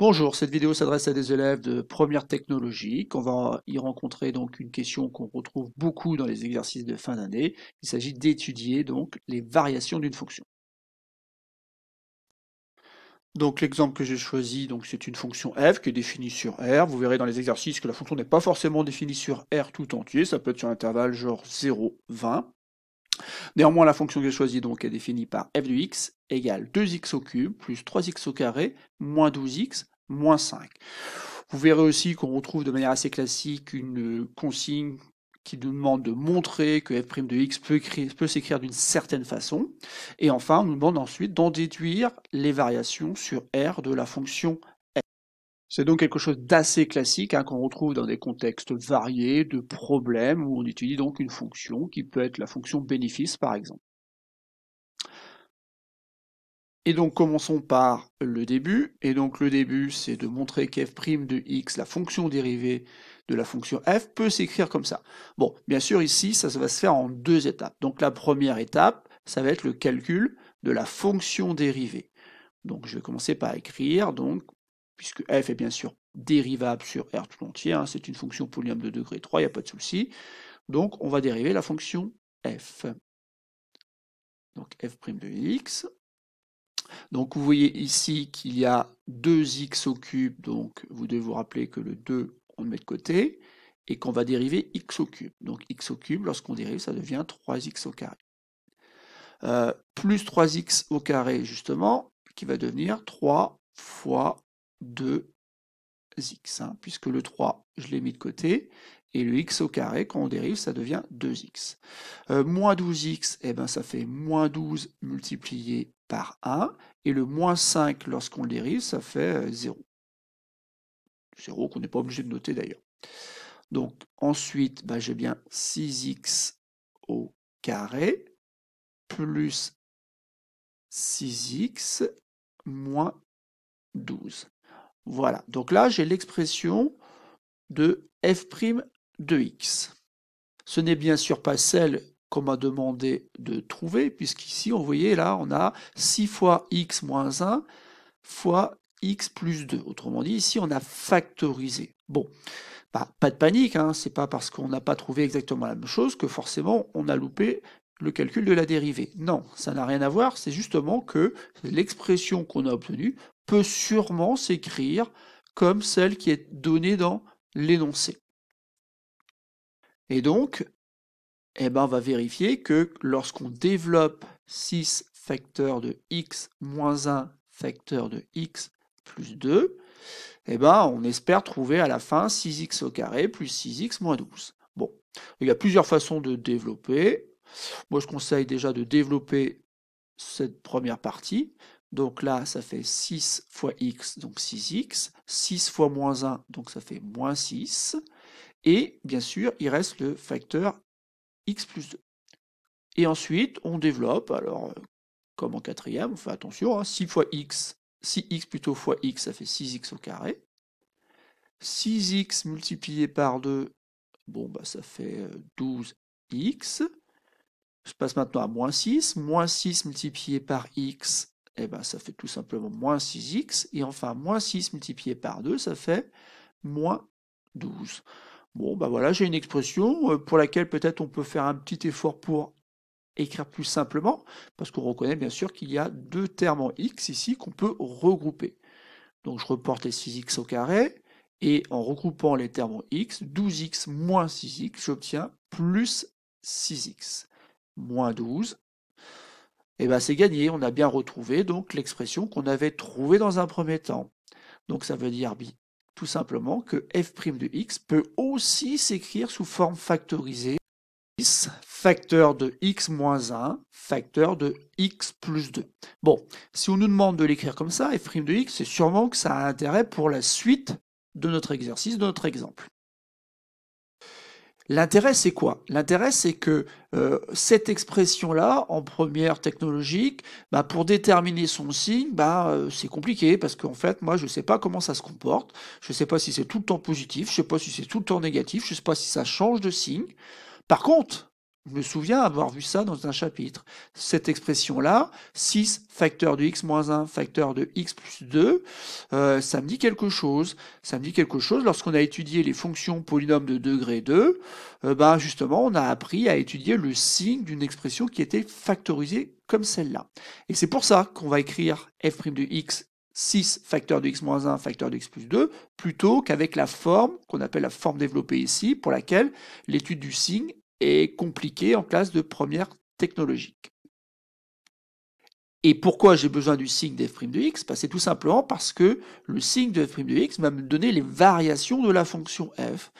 Bonjour, cette vidéo s'adresse à des élèves de première technologique. On va y rencontrer donc une question qu'on retrouve beaucoup dans les exercices de fin d'année. Il s'agit d'étudier donc les variations d'une fonction. Donc l'exemple que j'ai choisi, donc c'est une fonction f qui est définie sur R. Vous verrez dans les exercices que la fonction n'est pas forcément définie sur R tout entier, ça peut être sur un intervalle genre 0, 20. Néanmoins, la fonction que j'ai choisie donc est définie par f de x égale 2x au cube plus 3x au carré moins 12x moins 5. Vous verrez aussi qu'on retrouve de manière assez classique une consigne qui nous demande de montrer que f' de x peut s'écrire d'une certaine façon. Et enfin, on nous demande ensuite d'en déduire les variations sur R de la fonction f. C'est donc quelque chose d'assez classique qu'on retrouve dans des contextes variés de problèmes où on étudie donc une fonction qui peut être la fonction bénéfice par exemple. Et donc commençons par le début. Et donc le début, c'est de montrer qu'f' de x, la fonction dérivée de la fonction f, peut s'écrire comme ça. Bon, bien sûr ici, ça va se faire en deux étapes. Donc la première étape, ça va être le calcul de la fonction dérivée. Donc je vais commencer par écrire, donc, puisque f est bien sûr dérivable sur R tout entier, c'est une fonction polynôme de degré 3, il n'y a pas de souci. Donc on va dériver la fonction f. Donc f' de x. Donc vous voyez ici qu'il y a 2x au cube, donc vous devez vous rappeler que le 2, on le met de côté, et qu'on va dériver x au cube. Donc x au cube, lorsqu'on dérive, ça devient 3x au carré. Plus 3x au carré, justement, qui va devenir 3 fois 2x, puisque le 3, je l'ai mis de côté, et le x au carré, quand on dérive, ça devient 2x. Moins 12x, eh ben, ça fait moins 12 multiplié par 1, et le moins 5, lorsqu'on le dérive, ça fait 0. 0 qu'on n'est pas obligé de noter d'ailleurs. Donc ensuite, j'ai bien 6x au carré plus 6x moins 12. Voilà, donc là j'ai l'expression de f' de x. Ce n'est bien sûr pas celle qu'on m'a demandé de trouver, puisqu'ici, vous voyez, là, on a 6 fois x moins 1 fois x plus 2. Autrement dit, ici, on a factorisé. Bon, pas de panique, c'est pas parce qu'on n'a pas trouvé exactement la même chose que forcément on a loupé le calcul de la dérivée. Non, ça n'a rien à voir, c'est justement que l'expression qu'on a obtenue peut sûrement s'écrire comme celle qui est donnée dans l'énoncé. Et donc, on va vérifier que lorsqu'on développe 6 facteurs de x moins 1 facteur de x plus 2, on espère trouver à la fin 6x au carré plus 6x moins 12. Bon, il y a plusieurs façons de développer. Moi, je conseille déjà de développer cette première partie. Donc là, ça fait 6 fois x, donc 6x. 6 fois moins 1, donc ça fait moins 6. Et bien sûr, il reste le facteur x plus 2. Et ensuite, on développe, alors comme en quatrième, on fait attention, 6 fois x, 6x plutôt fois x, ça fait 6x au carré. 6x multiplié par 2, ça fait 12x. Je passe maintenant à moins 6. Moins 6 multiplié par x, ça fait tout simplement moins 6x. Et enfin, moins 6 multiplié par 2, ça fait moins 12. Bon, voilà, j'ai une expression pour laquelle peut-être on peut faire un petit effort pour écrire plus simplement, parce qu'on reconnaît bien sûr qu'il y a deux termes en x ici qu'on peut regrouper. Donc je reporte les 6x au carré, et en regroupant les termes en x, 12x moins 6x, j'obtiens plus 6x. Moins 12, c'est gagné, on a bien retrouvé donc l'expression qu'on avait trouvée dans un premier temps. Donc ça veut dire tout simplement que f' de x peut aussi s'écrire sous forme factorisée, facteur de x moins 1, facteur de x plus 2. Bon, si on nous demande de l'écrire comme ça, f' de x, c'est sûrement que ça a intérêt pour la suite de notre exercice, de notre exemple. L'intérêt, c'est quoi? L'intérêt, c'est que cette expression-là, en première technologique, pour déterminer son signe, c'est compliqué parce qu'en fait, moi, je ne sais pas comment ça se comporte. Je ne sais pas si c'est tout le temps positif, je ne sais pas si c'est tout le temps négatif, je ne sais pas si ça change de signe. Par contre, Je me souviens avoir vu ça dans un chapitre. Cette expression-là, 6 facteur de x moins 1 facteur de x plus 2, ça me dit quelque chose. Ça me dit quelque chose lorsqu'on a étudié les fonctions polynômes de degré 2, ben justement, on a appris à étudier le signe d'une expression qui était factorisée comme celle-là. Et c'est pour ça qu'on va écrire f' de x 6 facteur de x moins 1 facteur de x plus 2, plutôt qu'avec la forme qu'on appelle la forme développée ici, pour laquelle l'étude du signe est compliquée en classe de première technologique. Et pourquoi j'ai besoin du signe d'f' de x? C'est tout simplement parce que le signe de f' de x va me donner les variations de la fonction f.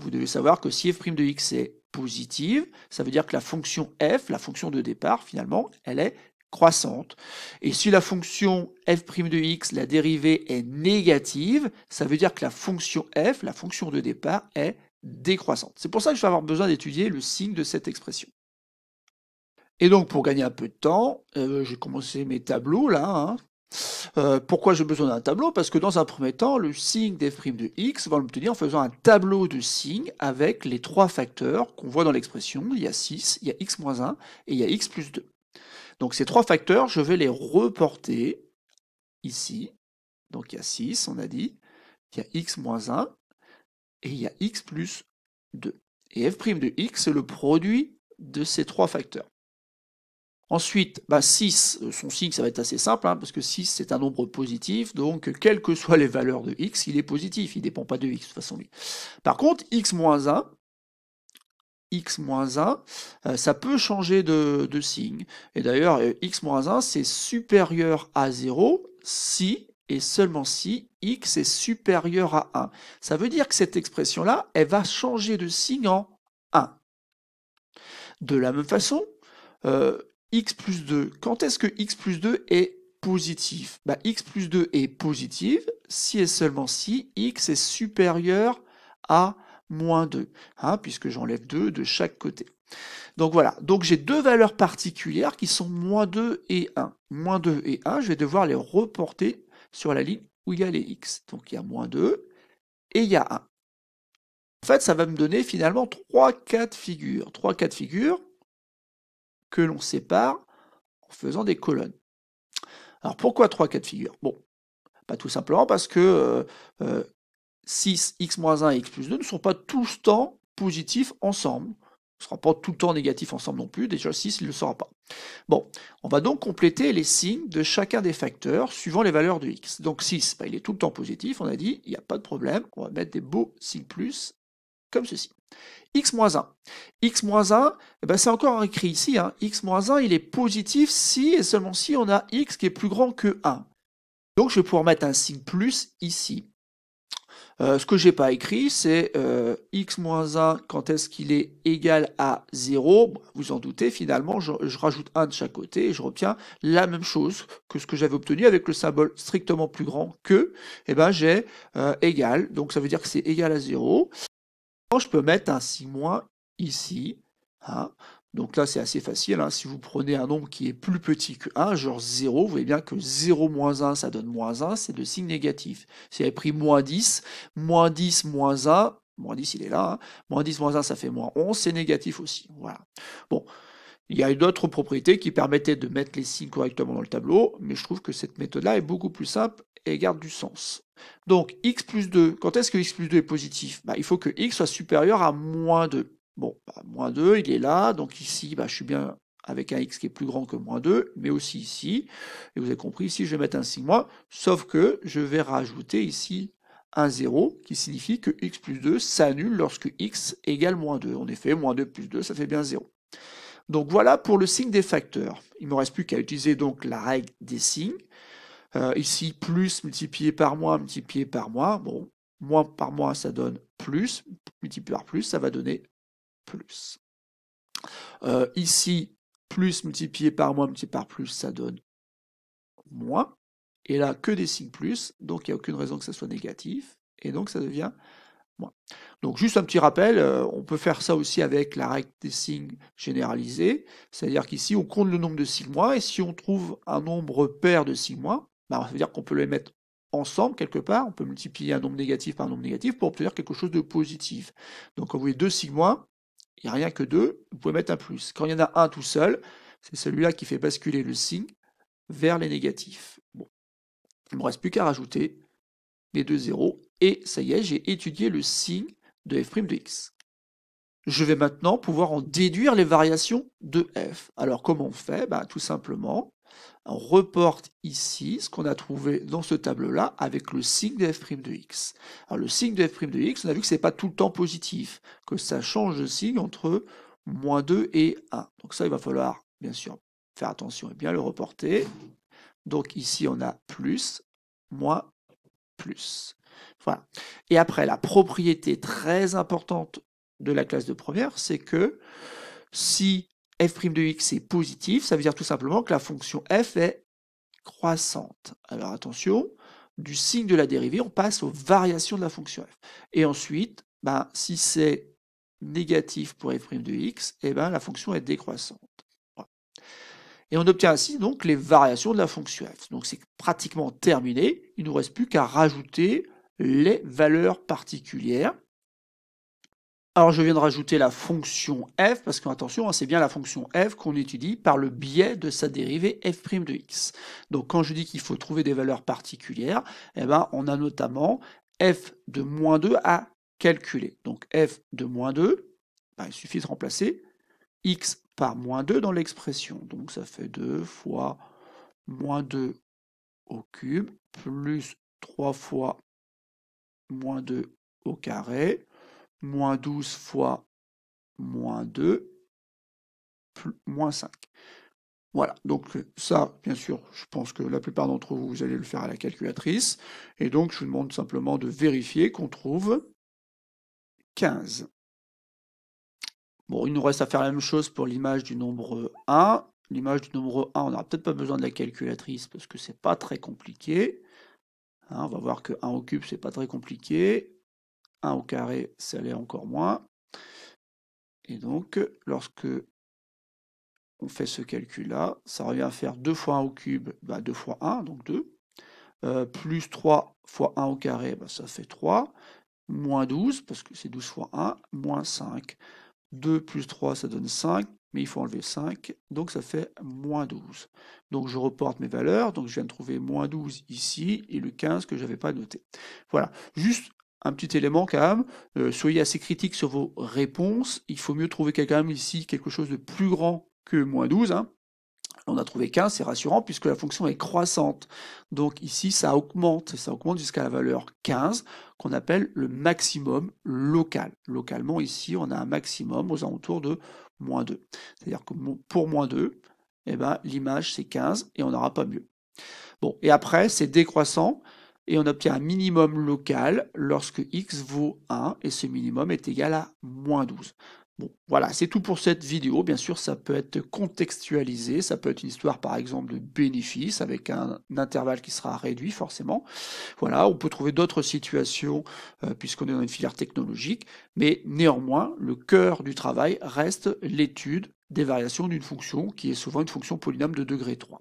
Vous devez savoir que si f' de x est positive, ça veut dire que la fonction f, la fonction de départ finalement, elle est croissante. Et si la fonction f' de x, la dérivée est négative, ça veut dire que la fonction f, la fonction de départ, est décroissante. C'est pour ça que je vais avoir besoin d'étudier le signe de cette expression. Et donc, pour gagner un peu de temps, j'ai commencé mes tableaux là. Pourquoi j'ai besoin d'un tableau? Parce que dans un premier temps, le signe d'f' de x va l'obtenir en faisant un tableau de signes avec les trois facteurs qu'on voit dans l'expression. Il y a 6, il y a x moins 1 et il y a x plus 2. Donc ces trois facteurs, je vais les reporter ici. Donc il y a 6, on a dit, il y a x moins 1 et il y a x plus 2. Et f' de x, c'est le produit de ces trois facteurs. Ensuite, 6, son signe, ça va être assez simple, parce que 6, c'est un nombre positif, donc quelles que soient les valeurs de x, il est positif, il ne dépend pas de x de toute façon. Lui. Par contre, x moins 1, ça peut changer de signe. Et d'ailleurs, x moins 1, c'est supérieur à 0 si et seulement si x est supérieur à 1. Ça veut dire que cette expression-là, elle va changer de signe en 1. De la même façon, x plus 2, quand est-ce que x plus 2 est positif? X plus 2 est positif si et seulement si x est supérieur à moins 2, puisque j'enlève 2 de chaque côté. Donc voilà, donc j'ai deux valeurs particulières qui sont moins 2 et 1. Moins 2 et 1, je vais devoir les reporter sur la ligne où il y a les x. Donc il y a moins 2 et il y a 1. En fait, ça va me donner finalement trois cas de figure. Trois cas de figure que l'on sépare en faisant des colonnes. Alors pourquoi trois cas de figure? Bon, pas tout simplement parce que 6, x moins 1 et x plus 2 ne sont pas tout le temps positifs ensemble. Ce ne sera pas tout le temps négatif ensemble non plus, déjà 6 il ne le sera pas. Bon, on va donc compléter les signes de chacun des facteurs suivant les valeurs de x. Donc 6, il est tout le temps positif, on a dit, il n'y a pas de problème, on va mettre des beaux signes plus, comme ceci. x moins 1. x moins 1, c'est encore écrit ici, x moins 1 il est positif si et seulement si on a x qui est plus grand que 1. Donc je vais pouvoir mettre un signe plus ici. Ce que je n'ai pas écrit, c'est x moins 1 quand est-ce qu'il est égal à 0. Vous en doutez, finalement, je rajoute 1 de chaque côté et je retiens la même chose que ce que j'avais obtenu avec le symbole strictement plus grand que. J'ai égal, donc ça veut dire que c'est égal à 0. Je peux mettre un signe moins ici. Donc là, c'est assez facile. Si vous prenez un nombre qui est plus petit que 1, genre 0, vous voyez bien que 0 moins 1, ça donne moins 1, c'est de signe négatif. Si j'avais pris moins 10 moins 1, moins 10 il est là, moins 10 moins 1 ça fait moins 11, c'est négatif aussi. Voilà. Bon, il y a d'autres propriétés qui permettaient de mettre les signes correctement dans le tableau, mais je trouve que cette méthode-là est beaucoup plus simple et garde du sens. Donc, x plus 2, quand est-ce que x plus 2 est positif? Il faut que x soit supérieur à moins 2. Bon, moins 2, il est là, donc ici, je suis bien avec un x qui est plus grand que moins 2, mais aussi ici, et vous avez compris, ici, je vais mettre un signe moins, sauf que je vais rajouter ici un 0, qui signifie que x plus 2 s'annule lorsque x égale moins 2. En effet, moins 2 plus 2, ça fait bien 0. Donc voilà pour le signe des facteurs. Il ne me reste plus qu'à utiliser donc la règle des signes. Ici, plus multiplié par moins, multiplié par moins. Bon, moins par moins, ça donne plus. Multiplié par plus, ça va donner plus. Ici, plus multiplié par moins, multiplié par plus, ça donne moins. Et là, que des signes plus, donc il n'y a aucune raison que ça soit négatif. Et donc, ça devient moins. Donc, juste un petit rappel, on peut faire ça aussi avec la règle des signes généralisés. C'est-à-dire qu'ici, on compte le nombre de signes moins. Et si on trouve un nombre pair de signes moins, ça veut dire qu'on peut les mettre ensemble quelque part. On peut multiplier un nombre négatif par un nombre négatif pour obtenir quelque chose de positif. Donc, quand vous voyez deux signes moins, il n'y a rien que 2, vous pouvez mettre un plus. Quand il y en a un tout seul, c'est celui-là qui fait basculer le signe vers les négatifs. Bon. Il ne me reste plus qu'à rajouter les 2 zéros, et ça y est, j'ai étudié le signe de f' de x. Je vais maintenant pouvoir en déduire les variations de f. Alors comment on fait? Tout simplement, on reporte ici ce qu'on a trouvé dans ce tableau-là avec le signe de f' de x. Alors le signe de f' de x, on a vu que ce n'est pas tout le temps positif, que ça change de signe entre -2 et 1. Donc ça, il va falloir bien sûr faire attention et bien le reporter. Donc ici, on a plus, moins, plus. Voilà. Et après, la propriété très importante de la classe de première, c'est que si f' de x est positif, ça veut dire tout simplement que la fonction f est croissante. Alors attention, du signe de la dérivée, on passe aux variations de la fonction f. Et ensuite, si c'est négatif pour f' de x, la fonction est décroissante. Voilà. Et on obtient ainsi donc les variations de la fonction f. Donc c'est pratiquement terminé, il ne nous reste plus qu'à rajouter les valeurs particulières. Alors je viens de rajouter la fonction f, parce qu'attention, c'est bien la fonction f qu'on étudie par le biais de sa dérivée f' de x. Donc quand je dis qu'il faut trouver des valeurs particulières, on a notamment f de -2 à calculer. Donc f de -2, il suffit de remplacer x par -2 dans l'expression. Donc ça fait 2 fois -2 au cube, plus 3 fois -2 au carré, moins 12 fois -2, plus, moins 5. Voilà, donc ça, bien sûr, je pense que la plupart d'entre vous, vous allez le faire à la calculatrice. Et donc, je vous demande simplement de vérifier qu'on trouve 15. Bon, il nous reste à faire la même chose pour l'image du nombre 1. L'image du nombre 1, on n'aura peut-être pas besoin de la calculatrice parce que c'est pas très compliqué. On va voir que 1 au cube, c'est pas très compliqué. 1 au carré, ça l'est encore moins. Et donc, lorsque on fait ce calcul-là, ça revient à faire 2 fois 1 au cube, 2 fois 1, donc 2. Plus 3 fois 1 au carré, ça fait 3. Moins 12, parce que c'est 12 fois 1, moins 5. 2 plus 3, ça donne 5, mais il faut enlever 5, donc ça fait moins 12. Donc je reporte mes valeurs, donc je viens de trouver moins 12 ici, et le 15 que je n'avais pas noté. Voilà, juste un petit élément quand même, soyez assez critique sur vos réponses, il faut mieux trouver quand même ici quelque chose de plus grand que moins 12, On a trouvé 15, c'est rassurant puisque la fonction est croissante. Donc ici, ça augmente jusqu'à la valeur 15 qu'on appelle le maximum local. Localement, ici, on a un maximum aux alentours de moins 2. C'est-à-dire que pour moins 2, l'image c'est 15 et on n'aura pas mieux. Bon, et après, c'est décroissant et on obtient un minimum local lorsque x vaut 1 et ce minimum est égal à moins 12. Bon, voilà, c'est tout pour cette vidéo. Bien sûr, ça peut être contextualisé, ça peut être une histoire par exemple de bénéfice avec un intervalle qui sera réduit forcément. Voilà, on peut trouver d'autres situations puisqu'on est dans une filière technologique, mais néanmoins, le cœur du travail reste l'étude des variations d'une fonction qui est souvent une fonction polynôme de degré 3.